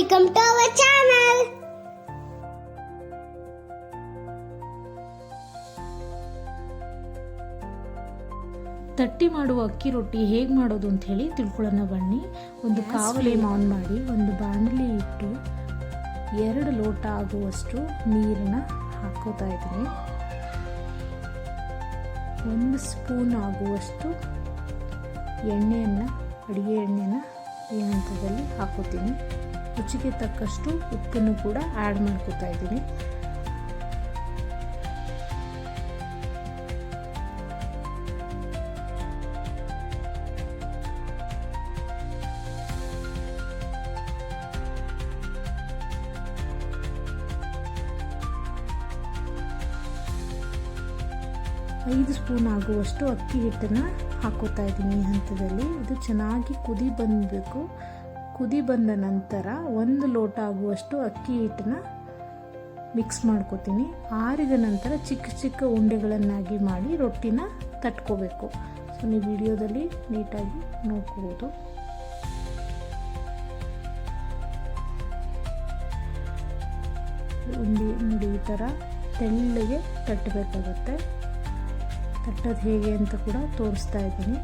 Welcome to our channel. ತಟ್ಟಿ ಮಾಡುವ ಅಕ್ಕಿ ರೊಟ್ಟಿ ಹೇಗೆ ಮಾಡೋದು ಅಂತ ಹೇಳಿ ತಿಳ್ಕೊಳ್ಳೋಣ ಬನ್ನಿ. ಒಂದು ಫ್ಲೇಮ್ ಆನ್ ಮಾಡಿ ಒಂದು ಬಾಣಲಿ ಇಟ್ಟು 2 ಲೋಟ ಆಗುವಷ್ಟು ನೀರನ್ನ ಹಾಕೋತಾ ಇದ್ದೀನಿ. 1 ಸ್ಪೂನ್ ಆಗುವಷ್ಟು ಅಡಿಗೆ ಎಣ್ಣೆನ ಈ ಹಂತದಲ್ಲಿ ಹಾಕೋತೀನಿ. ರುಚಿಗೆ ತಕ್ಕಷ್ಟು ಉಪ್ಪನ್ನು ಕೂಡ ಆ್ಯಡ್ ಮಾಡ್ಕೋತಾ ಇದ್ದೀನಿ. ಐದು ಸ್ಪೂನ್ ಆಗುವಷ್ಟು ಅಕ್ಕಿ ಹಿಟ್ಟನ್ನು ಹಾಕೋತಾ ಇದ್ದೀನಿ ಈ ಹಂತದಲ್ಲಿ. ಇದು ಚೆನ್ನಾಗಿ ಕುದಿ ಬಂದಬೇಕು. ಕುದಿ ಬಂದ ನಂತರ 1 ಲೋಟ ಆಗುವಷ್ಟು ಅಕ್ಕಿ ಹಿಟ್ಟನ್ನು ಮಿಕ್ಸ್ ಮಾಡ್ಕೋತೀನಿ. ಆರಿದ ನಂತರ ಚಿಕ್ಕ ಚಿಕ್ಕ ಉಂಡೆಗಳನ್ನಾಗಿ ಮಾಡಿ ರೊಟ್ಟಿನ ತಟ್ಕೋಬೇಕು. ಸೊ ನೀವು ವಿಡಿಯೋದಲ್ಲಿ ನೀಟಾಗಿ ನೋಡ್ಕೋಬೋದು. ನೋಡಿ ಈ ಥರ ತೆಳ್ಳಗೆ ತಟ್ಟಬೇಕಾಗುತ್ತೆ. ತಟ್ಟೋದು ಹೇಗೆ ಅಂತ ಕೂಡ ತೋರಿಸ್ತಾ ಇದ್ದೀನಿ.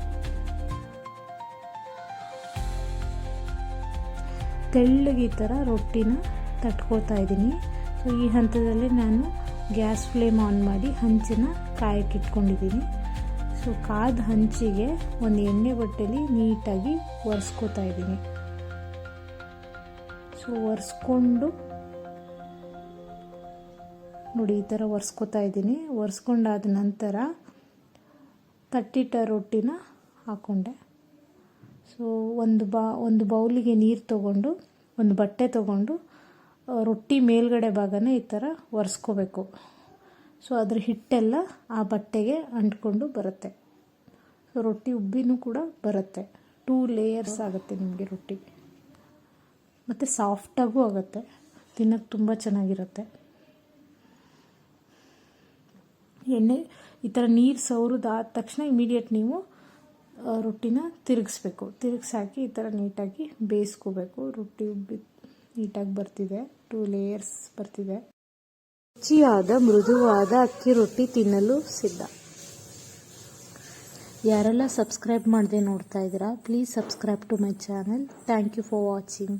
ತೆಳ್ಳಗೆ ಈ ಥರ ರೊಟ್ಟಿನ ತಟ್ಕೋತಾ ಇದ್ದೀನಿ. ಸೊ ಈ ಹಂತದಲ್ಲಿ ನಾನು ಗ್ಯಾಸ್ ಫ್ಲೇಮ್ ಆನ್ ಮಾಡಿ ಹಂಚನ್ನು ಕಾಯಕ್ಕೆ ಇಟ್ಕೊಂಡಿದ್ದೀನಿ. ಸೊ ಕಾದ ಹಂಚಿಗೆ ಒಂದು ಎಣ್ಣೆ ಬಟ್ಟೆಲಿ ನೀಟಾಗಿ ಒರೆಸ್ಕೋತಾ ಇದ್ದೀನಿ. ಸೊ ಒರೆಸ್ಕೊಂಡು ನೋಡಿ ಈ ಥರ ಒರೆಸ್ಕೋತಾ ಇದ್ದೀನಿ. ಒರೆಸ್ಕೊಂಡಾದ ನಂತರ ತಟ್ಟಿಟ್ಟ ರೊಟ್ಟಿನ ಹಾಕ್ಕೊಂಡೆ. ಸೊ ಒಂದು ಬೌಲಿಗೆ ನೀರು ತೊಗೊಂಡು ಒಂದು ಬಟ್ಟೆ ತೊಗೊಂಡು ರೊಟ್ಟಿ ಮೇಲ್ಗಡೆ ಭಾಗನ ಈ ಥರ ಒರೆಸ್ಕೋಬೇಕು. ಸೊ ಅದ್ರ ಹಿಟ್ಟೆಲ್ಲ ಆ ಬಟ್ಟೆಗೆ ಅಂಟ್ಕೊಂಡು ಬರುತ್ತೆ. ಸೊ ರೊಟ್ಟಿ ಉಬ್ಬಿನೂ ಕೂಡ ಬರುತ್ತೆ. 2 ಲೇಯರ್ಸ್ ಆಗುತ್ತೆ ನಿಮಗೆ ರೊಟ್ಟಿ. ಮತ್ತು ಸಾಫ್ಟಾಗೂ ಆಗುತ್ತೆ. ತಿನ್ನೋಕ್ಕೆ ತುಂಬ ಚೆನ್ನಾಗಿರುತ್ತೆ. ಎಣ್ಣೆ ಈ ಥರ ನೀರು ಸವರಿದಾದ ತಕ್ಷಣ ಇಮಿಡಿಯೇಟ್ ನೀವು ರೊಟ್ಟಿನ ತಿರುಗಿಸ್ಬೇಕು. ತಿರುಗಿಸಾಕಿ ಈ ಥರ ನೀಟಾಗಿ ಬೇಯಿಸ್ಕೋಬೇಕು. ರೊಟ್ಟಿ ಉಬ್ಬಿ ನೀಟಾಗಿ ಬರ್ತಿದೆ. 2 ಲೇಯರ್ಸ್ ಬರ್ತಿದೆ. ರುಚಿಯಾದ ಮೃದುವಾದ ಅಕ್ಕಿ ರೊಟ್ಟಿ ತಿನ್ನಲು ಸಿದ್ಧ. ಯಾರೆಲ್ಲ ಸಬ್ಸ್ಕ್ರೈಬ್ ಮಾಡದೆ ನೋಡ್ತಾ ಇದ್ದೀರಾ, please subscribe to my channel. Thank you for watching.